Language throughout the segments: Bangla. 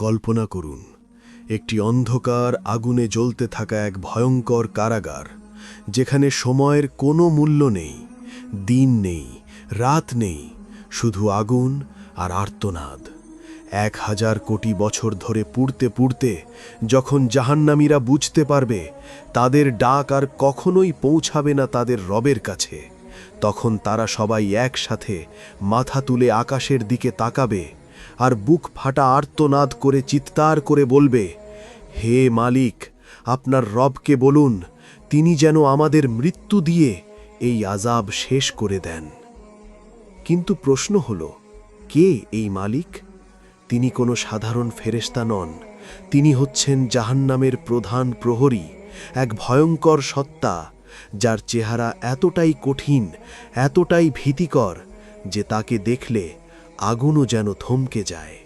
কল্পনা করুন, একটি অন্ধকার আগুনে জ্বলতে থাকা এক ভয়ঙ্কর কারাগার, যেখানে সময়ের কোনো মূল্য নেই, দিন নেই, রাত নেই, শুধু আগুন আর আর্তনাদ। 1000 কোটি বছর ধরে পুড়তে পুড়তে যখন জাহান্নামীরা বুঝতে পারবে তাদের ডাক আর কখনোই পৌঁছাবে না তাদের রবের কাছে, তখন তারা সবাই একসাথে মাথা তুলে আকাশের দিকে তাকাবে আর বুক ফাটা আর্তনাদ করে চিৎকার করে বলবে, হে মালিক, আপনার রবকে বলুন তিনি যেন আমাদের মৃত্যু দিয়ে এই আযাব শেষ করে দেন। কিন্তু প্রশ্ন হল, কে এই মালিক? তিনি কোনো সাধারণ ফেরেশতা নন। তিনি হচ্ছেন জাহান্নামের প্রধান প্রহরী, এক ভয়ঙ্কর সত্তা, যার চেহারা এতটাই কঠিন, এতটাই ভীতিকর যে তাকে দেখলে আগুনও যেন থমকে যায়।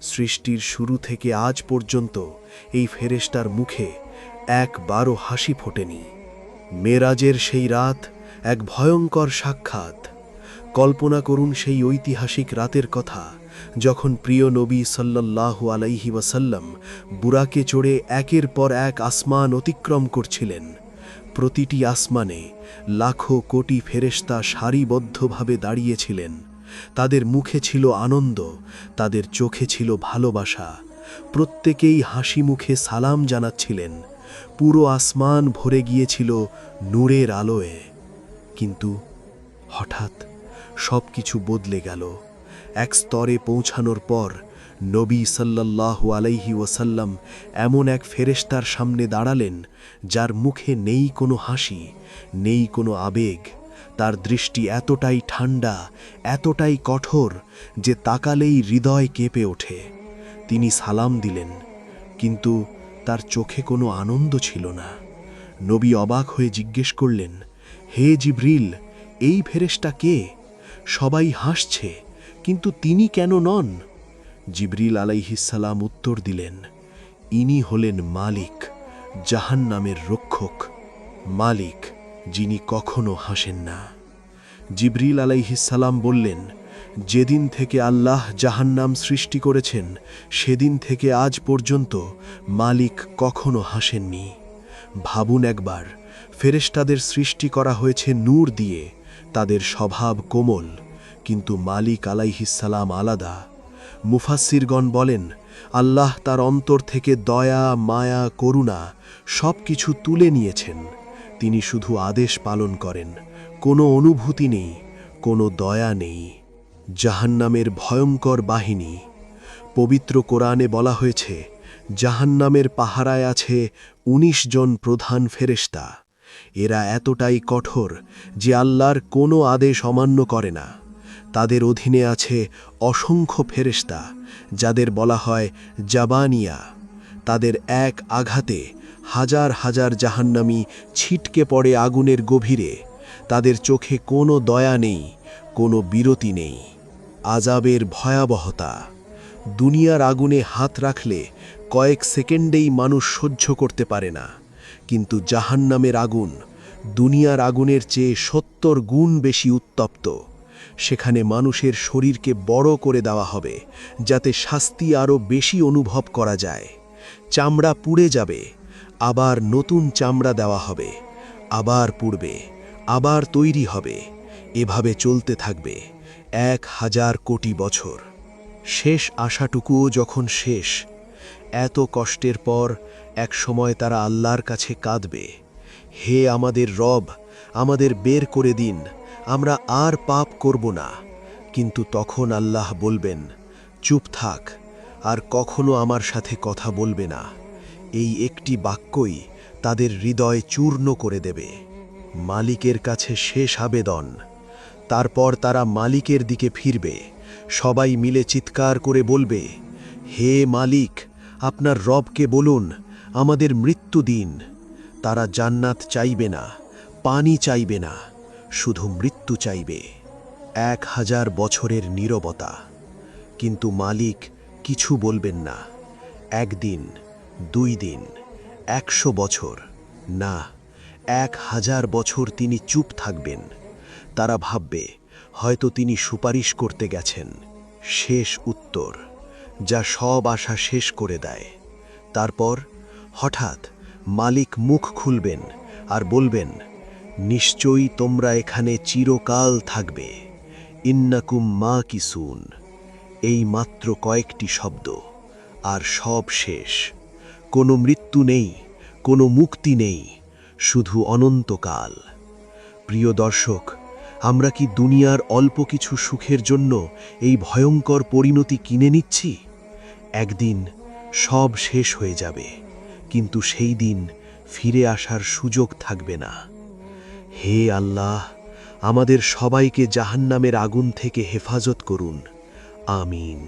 সৃষ্টির শুরু থেকে আজ পর্যন্ত এই ফেরেশতার মুখে একবারও হাসি ফোটেনি। মেরাজের সেই রাত এক ভয়ঙ্কর সাক্ষাৎ। কল্পনা করুন সেই ঐতিহাসিক রাতের কথা, যখন প্রিয় নবী সাল্লাল্লাহু আলাইহি ওয়াসাল্লাম বুরাকে চড়ে একের পর এক আসমান অতিক্রম করছিলেন। প্রতিটি আসমানে লাখো কোটি ফেরেশতা সারিবদ্ধভাবে দাঁড়িয়েছিলেন। তাদের মুখে ছিল আনন্দ, তাদের চোখে ছিল ভালোবাসা। প্রত্যেকেই হাসি মুখে সালাম জানাচ্ছিলেন। পুরো আসমান ভরে গিয়েছিল নূরের আলোয়। কিন্তু হঠাৎ সবকিছু বদলে গেল। এক স্তরে পৌঁছানোর পর নবী সাল্লাল্লাহু আলাইহি ওয়াসাল্লাম এমন এক ফেরেশতার সামনে দাঁড়ালেন, যার মুখে নেই কোনো হাসি, নেই কোনো আবেগ। তার দৃষ্টি এতটাই ঠান্ডা, এতটাই কঠোর যে তাকালেই হৃদয় কেঁপে ওঠে। তিনি সালাম দিলেন, কিন্তু তার চোখে কোনো আনন্দ ছিল না। নবী অবাক হয়ে জিজ্ঞেস করলেন, হে জিবরিল, এই ফেরেশতা কে? সবাই হাসছে, কিন্তু তিনি কেন নন? জিবরিল আলাইহিস সালাম উত্তর দিলেন, ইনি হলেন মালিক, জাহান্নামের রক্ষক। মালিক, যিনি কখনো হাসেন না। জিবরিল আলাইহিস সালাম বললেন, যেদিন থেকে আল্লাহ জাহান্নাম সৃষ্টি করেছেন সেদিন থেকে আজ পর্যন্ত মালিক কখনো হাসেননি। ভাবুন একবার, ফেরেশতাদের সৃষ্টি করা হয়েছে নূর দিয়ে, তাদের স্বভাব কোমল, কিন্তু মালিক আলাইহিস সালাম আলাদা। মুফাসসিরগণ বলেন, আল্লাহ তার অন্তর থেকে দয়া, মায়া, করুণা সব কিছু তুলে নিয়েছেন। তিনি শুধু আদেশ পালন করেন, কোনো অনুভূতি নেই, কোনো দয়া নেই। জাহান্নামের ভয়ঙ্কর বাহিনী। পবিত্র কোরআনে বলা হয়েছে, জাহান্নামের পাহারায় আছে 19 জন প্রধান ফেরেশতা। এরা এতটাই কঠোর যে আল্লাহর কোনো আদেশ অমান্য করে না। তাদের অধীনে আছে অসংখ্য ফেরেশতা, যাদের বলা হয় জাবানিয়া। তাদের এক আঘাতে হাজার হাজার জাহান্নামী ছিটকে পড়ে আগুনের গভীরে। তাদের চোখে কোনো দয়া নেই, কোনো বিরতি নেই। আযাবের ভয়াবহতা। দুনিয়ার আগুনে হাত রাখলে কয়েক সেকেন্ডেই মানুষ সহ্য করতে পারে না, কিন্তু জাহান্নামের আগুন দুনিয়ার আগুনের চেয়ে 70 গুণ বেশি উত্তপ্ত। সেখানে মানুষের শরীরকে বড় করে দেওয়া হবে, যাতে শাস্তি আরও বেশি অনুভব করা যায়। চামড়া পুড়ে যাবে, আবার নতুন চামড়া দেওয়া হবে, আবার পুড়বে, আবার তৈরি হবে। এভাবে চলতে থাকবে 1000 কোটি বছর। শেষ আশাটুকুও যখন শেষ, এত কষ্টের পর এক সময় তারা আল্লাহর কাছে কাঁদবে, হে আমাদের রব, আমাদের বের করে দিন, আমরা আর পাপ করব না। কিন্তু তখন আল্লাহ বলবেন, চুপ থাক, আর কখনো আমার সাথে কথা বলবে না। এই একটি বাক্যই তাদের হৃদয় চূর্ণ করে দেবে। মালিকের কাছে শেষ আবেদন। তারপর তারা মালিকের দিকে ফিরবে, সবাই মিলে চিৎকার করে বলবে, হে মালিক, আপনার রবকে বলুন আমাদের মৃত্যু দিন। তারা জান্নাত চাইবে না, পানি চাইবে না, শুধু মৃত্যু চাইবে। 1000 বছরের নীরবতা, কিন্তু মালিক কিছু বলবেন না। 1 দিন, 2 দিন, 100 বছর, না, 1000 বছর তিনি চুপ থাকবেন। তারা ভাববে, হয়তো তিনি সুপারিশ করতে গেছেন। শেষ উত্তর, যা সব আশা শেষ করে দেয়। তারপর হঠাৎ মালিক মুখ খুলবেন আর বলবেন, নিশ্চয়ই তোমরা এখানে চিরকাল থাকবে, ইন্নাকুম মাকিসুন। এই মাত্র কয়েকটি শব্দ, আর সব শেষ। কোনো মৃত্যু নেই, কোনো মুক্তি নেই, শুধু অনন্তকাল। প্রিয় দর্শক, আমরা কি দুনিয়ার অল্প কিছু সুখের জন্য এই ভয়ঙ্কর পরিণতি কিনে নিচ্ছি? একদিন সব শেষ হয়ে যাবে, কিন্তু সেই দিন ফিরে আসার সুযোগ থাকবে না। হে আল্লাহ, আমাদের সবাইকে জাহান্নামের আগুন থেকে হেফাজত করুন। আমিন।